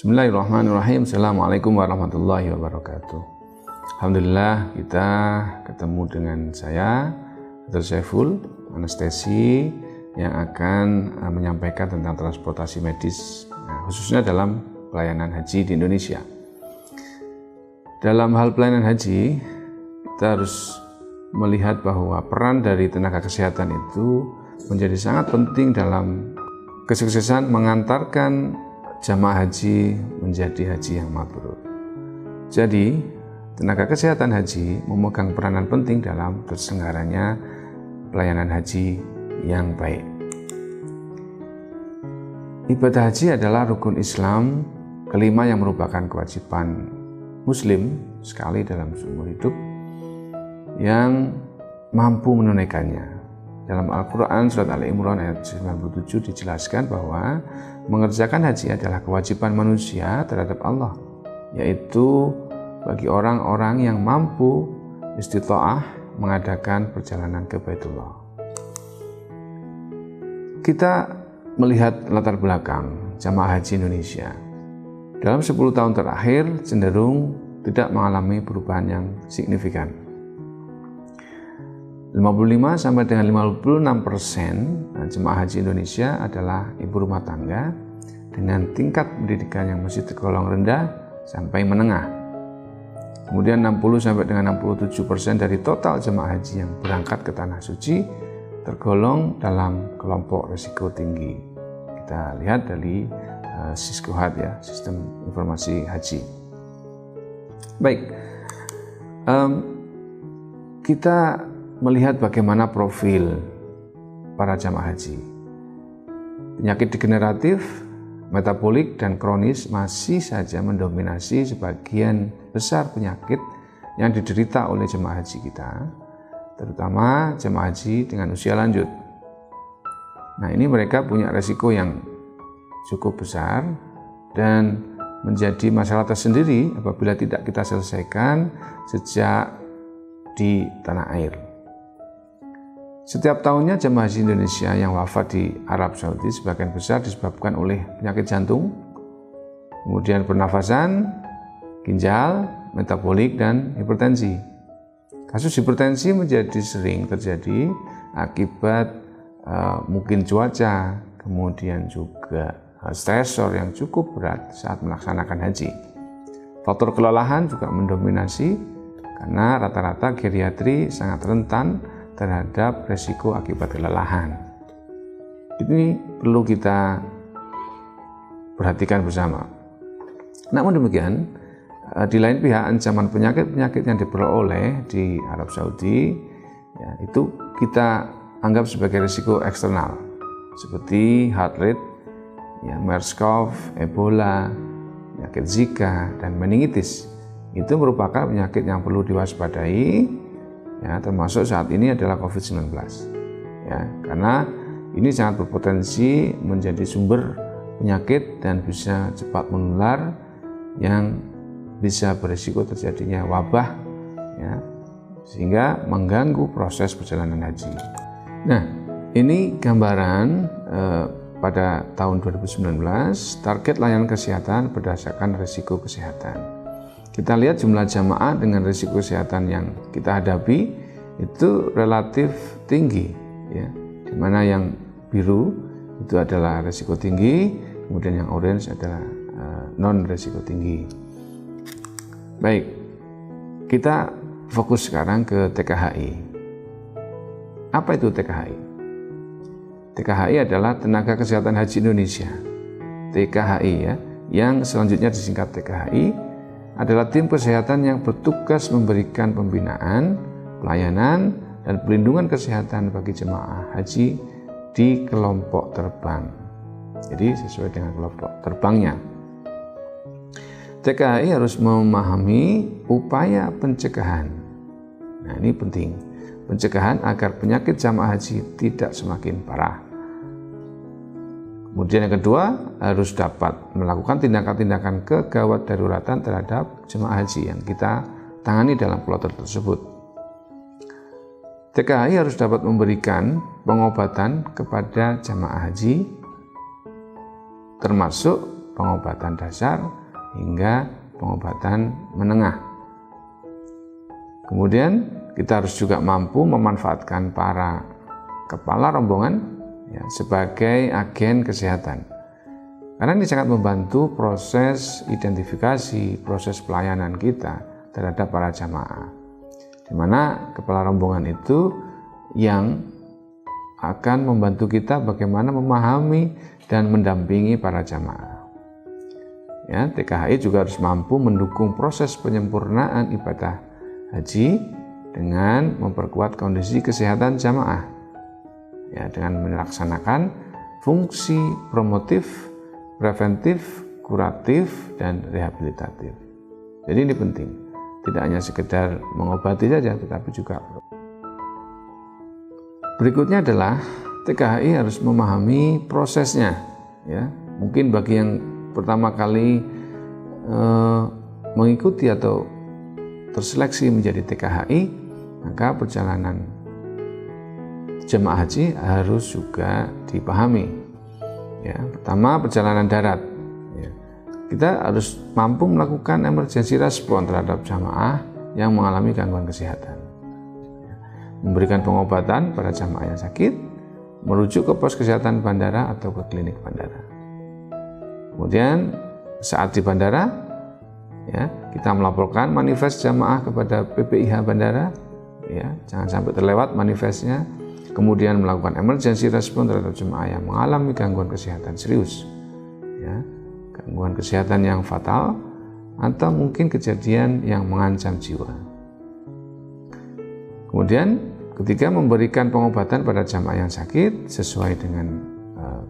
Bismillahirrahmanirrahim. Assalamualaikum warahmatullahi wabarakatuh. Alhamdulillah kita ketemu dengan saya, Dr. Saiful, anestesi yang akan menyampaikan tentang transportasi medis, khususnya dalam pelayanan haji di Indonesia. Dalam hal pelayanan haji, kita harus melihat bahwa peran dari tenaga kesehatan itu menjadi sangat penting dalam kesuksesan mengantarkan jamaah haji menjadi haji yang mabrur. Jadi, tenaga kesehatan haji memegang peranan penting dalam terselenggaranya pelayanan haji yang baik. Ibadah haji adalah rukun Islam kelima yang merupakan kewajiban Muslim sekali dalam seumur hidup yang mampu menunaikannya. Dalam Al-Quran surat Ali Imran ayat 97 dijelaskan bahwa mengerjakan haji adalah kewajiban manusia terhadap Allah, yaitu bagi orang-orang yang mampu istita'ah mengadakan perjalanan ke Baitullah. Kita melihat latar belakang jamaah haji Indonesia. Dalam 10 tahun terakhir cenderung tidak mengalami perubahan yang signifikan. 55 sampai dengan 56% jemaah haji Indonesia adalah ibu rumah tangga dengan tingkat pendidikan yang masih tergolong rendah sampai menengah. Kemudian 60 sampai dengan 67% dari total jemaah haji yang berangkat ke Tanah Suci tergolong dalam kelompok risiko tinggi. Kita lihat dari Siskohat ya, Sistem Informasi Haji. Baik, kita melihat bagaimana profil para jamaah haji. Penyakit degeneratif, metabolik, dan kronis masih saja mendominasi sebagian besar penyakit yang diderita oleh jemaah haji kita, terutama jemaah haji dengan usia lanjut. Nah, ini mereka punya resiko yang cukup besar dan menjadi masalah tersendiri apabila tidak kita selesaikan sejak di tanah air. Setiap tahunnya jemaah haji Indonesia yang wafat di Arab Saudi sebagian besar disebabkan oleh penyakit jantung, kemudian pernafasan, ginjal, metabolik, dan hipertensi. Kasus hipertensi menjadi sering terjadi akibat mungkin cuaca, kemudian juga stresor yang cukup berat saat melaksanakan haji. Faktor kelelahan juga mendominasi karena rata-rata geriatri sangat rentan terhadap resiko akibat kelelahan. Ini perlu kita perhatikan bersama. Namun demikian, di lain pihak ancaman penyakit-penyakit yang diperoleh di Arab Saudi ya, itu kita anggap sebagai risiko eksternal seperti heart rate, ya, MERS-CoV, Ebola, penyakit Zika, dan meningitis. Itu merupakan penyakit yang perlu diwaspadai. Ya, termasuk saat ini adalah COVID-19 ya, karena ini sangat berpotensi menjadi sumber penyakit dan bisa cepat menular yang bisa berisiko terjadinya wabah ya, sehingga mengganggu proses perjalanan haji. Nah, ini gambaran pada tahun 2019 target layanan kesehatan berdasarkan risiko kesehatan. Kita lihat jumlah jamaah dengan risiko kesehatan yang kita hadapi itu relatif tinggi, ya. Di mana yang biru itu adalah risiko tinggi, kemudian yang orange adalah non risiko tinggi. Baik, kita fokus sekarang ke TKHI. Apa itu TKHI? TKHI adalah Tenaga Kesehatan Haji Indonesia, TKHI ya, yang selanjutnya disingkat TKHI. Adalah tim kesehatan yang bertugas memberikan pembinaan, pelayanan, dan perlindungan kesehatan bagi jemaah haji di kelompok terbang. Jadi sesuai dengan kelompok terbangnya. TKHI harus memahami upaya pencegahan. Nah, ini penting. Pencegahan agar penyakit jemaah haji tidak semakin parah. Kemudian yang kedua, harus dapat melakukan tindakan-tindakan kegawat daruratan terhadap jemaah haji yang kita tangani dalam kloter tersebut. TKHI harus dapat memberikan pengobatan kepada jemaah haji termasuk pengobatan dasar hingga pengobatan menengah. Kemudian kita harus juga mampu memanfaatkan para kepala rombongan ya, sebagai agen kesehatan. Karena ini sangat membantu proses identifikasi, proses pelayanan kita terhadap para jamaah. Di mana kepala rombongan itu yang akan membantu kita bagaimana memahami dan mendampingi para jamaah. Ya, TKHI juga harus mampu mendukung proses penyempurnaan ibadah haji dengan memperkuat kondisi kesehatan jamaah. Ya, dengan melaksanakan fungsi promotif, preventif, kuratif, dan rehabilitatif. Jadi ini penting, tidak hanya sekedar mengobati saja, tetapi juga. Berikutnya adalah TKHI harus memahami prosesnya. Ya, mungkin bagi yang pertama kali mengikuti atau terseleksi menjadi TKHI, maka perjalanan jemaah haji harus juga dipahami. Ya, pertama perjalanan darat. Ya, kita harus mampu melakukan emergency response terhadap jemaah yang mengalami gangguan kesehatan. Ya, memberikan pengobatan pada jemaah yang sakit, merujuk ke pos kesehatan bandara atau ke klinik bandara. Kemudian saat di bandara, ya, kita melaporkan manifest jamaah kepada PPIH bandara, ya, jangan sampai terlewat manifestnya. Kemudian melakukan emergency response terhadap jemaah yang mengalami gangguan kesehatan serius, ya, gangguan kesehatan yang fatal atau mungkin kejadian yang mengancam jiwa. Kemudian ketiga, memberikan pengobatan pada jamaah yang sakit sesuai dengan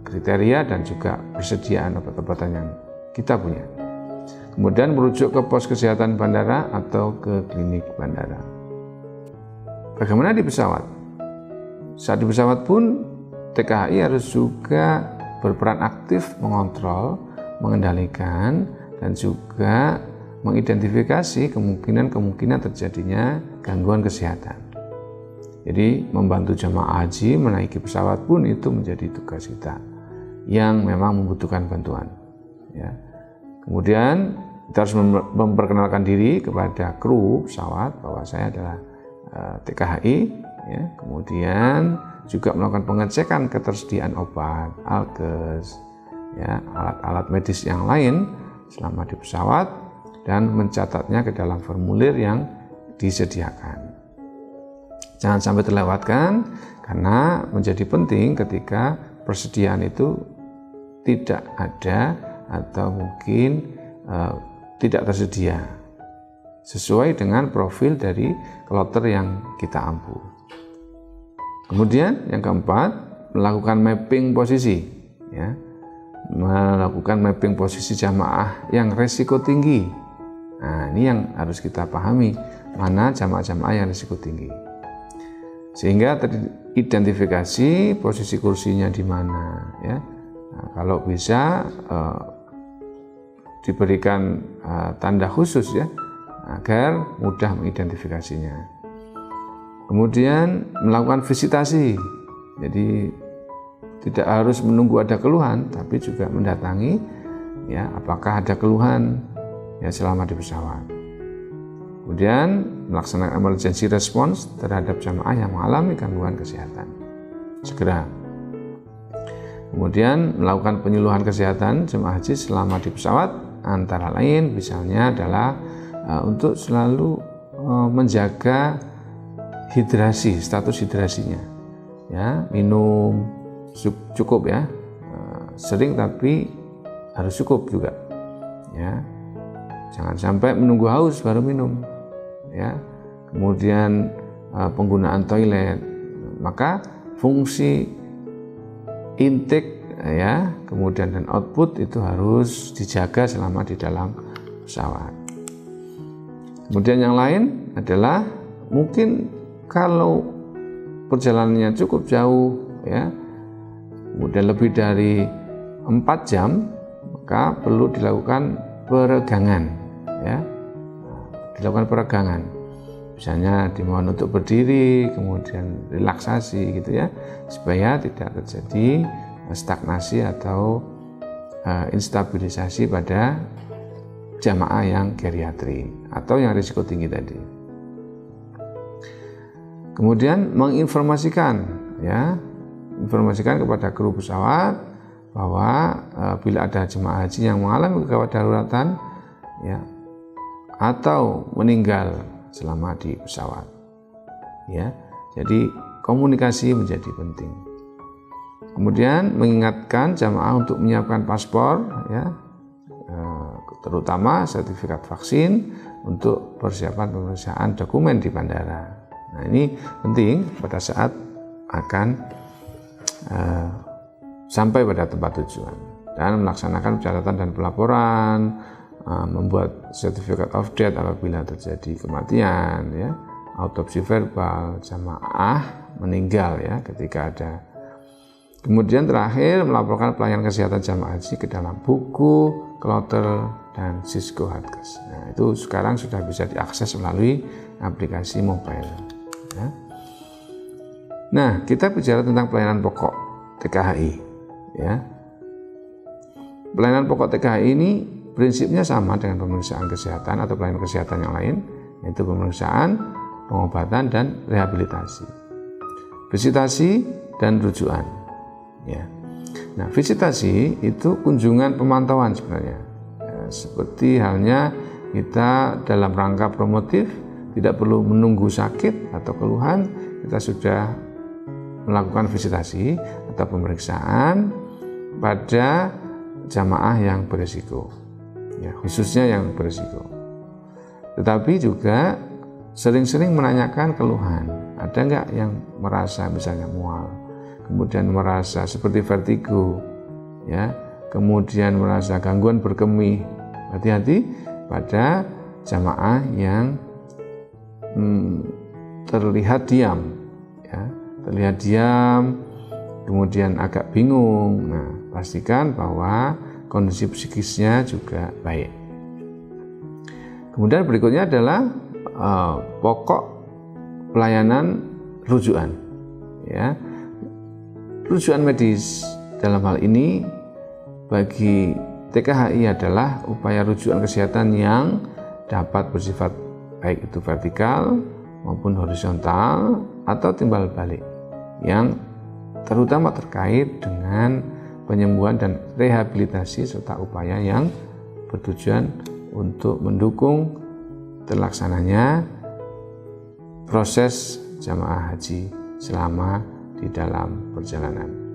kriteria dan juga persediaan obat-obatan yang kita punya. Kemudian merujuk ke pos kesehatan bandara atau ke klinik bandara. Bagaimana di pesawat? Saat di pesawat pun TKHI harus juga berperan aktif mengontrol, mengendalikan, dan juga mengidentifikasi kemungkinan terjadinya gangguan kesehatan. Jadi membantu jamaah haji menaiki pesawat pun itu menjadi tugas kita yang memang membutuhkan bantuan. Ya. Kemudian kita harus memperkenalkan diri kepada kru pesawat bahwa saya adalah TKHI. Ya. Kemudian juga melakukan pengecekan ketersediaan obat, alkes, ya, alat-alat medis yang lain selama di pesawat dan mencatatnya ke dalam formulir yang disediakan. Jangan sampai terlewatkan karena menjadi penting ketika persediaan itu tidak ada atau mungkin tidak tersedia sesuai dengan profil dari kloter yang kita ampu. Kemudian yang keempat, melakukan mapping posisi, ya, melakukan mapping posisi jamaah yang resiko tinggi. Nah, ini yang harus kita pahami, mana jamaah-jamaah yang risiko tinggi. Sehingga teridentifikasi posisi kursinya di mana, ya. Nah, kalau bisa diberikan tanda khusus, ya, agar mudah mengidentifikasinya. Kemudian melakukan visitasi, jadi tidak harus menunggu ada keluhan, tapi juga mendatangi, ya, apakah ada keluhan, ya, selama di pesawat. Kemudian melaksanakan emergency response terhadap jamaah yang mengalami gangguan kesehatan segera. Kemudian melakukan penyuluhan kesehatan jemaah haji selama di pesawat, antara lain misalnya adalah untuk selalu menjaga hidrasi, status hidrasinya, ya, minum cukup, ya, sering tapi harus cukup juga, ya, jangan sampai menunggu haus baru minum, ya. Kemudian penggunaan toilet, maka fungsi intake, ya, kemudian dan output itu harus dijaga selama di dalam pesawat. Kemudian yang lain adalah mungkin kalau perjalanannya cukup jauh, ya, kemudian lebih dari 4 jam, maka perlu dilakukan peregangan, ya, dilakukan peregangan. Misalnya dimohon untuk berdiri, kemudian relaksasi, gitu, ya, supaya tidak terjadi stagnasi atau instabilisasi pada jamaah yang geriatri atau yang risiko tinggi tadi. Kemudian menginformasikan, informasikan kepada kru pesawat bahwa bila ada jemaah haji yang mengalami kegawat daruratan, atau meninggal selama di pesawat, Jadi komunikasi menjadi penting. Kemudian mengingatkan jamaah untuk menyiapkan paspor, terutama sertifikat vaksin untuk persiapan pemeriksaan dokumen di bandara. Nah, ini penting pada saat akan sampai pada tempat tujuan dan melaksanakan pencatatan dan pelaporan, membuat sertifikat of death apabila terjadi kematian, autopsi verbal jamaah meninggal ketika ada. Kemudian terakhir melaporkan pelayanan kesehatan jamaah haji ke dalam buku, kloter, dan Cisco Hardcase. Nah, itu sekarang sudah bisa diakses melalui aplikasi mobile. Nah, kita bicara tentang pelayanan pokok TKHI. Pelayanan pokok TKHI ini prinsipnya sama dengan pemeriksaan kesehatan atau pelayanan kesehatan yang lain, yaitu pemeriksaan, pengobatan, dan rehabilitasi, visitasi, dan rujukan. Nah, visitasi itu kunjungan pemantauan sebenarnya, seperti halnya kita dalam rangka promotif, tidak perlu menunggu sakit atau keluhan, kita sudah melakukan visitasi atau pemeriksaan pada jamaah yang berisiko, khususnya yang berisiko. Tetapi juga sering-sering menanyakan keluhan, ada nggak yang merasa misalnya mual, kemudian merasa seperti vertigo, kemudian merasa gangguan berkemih. Hati-hati pada jamaah yang terlihat diam, kemudian agak bingung. Nah, pastikan bahwa kondisi psikisnya juga baik. Kemudian berikutnya adalah pokok pelayanan rujukan. Rujukan medis dalam hal ini bagi TKHI adalah upaya rujukan kesehatan yang dapat bersifat baik itu vertikal maupun horizontal atau timbal balik, yang terutama terkait dengan penyembuhan dan rehabilitasi serta upaya yang bertujuan untuk mendukung terlaksananya proses jamaah haji selama di dalam perjalanan.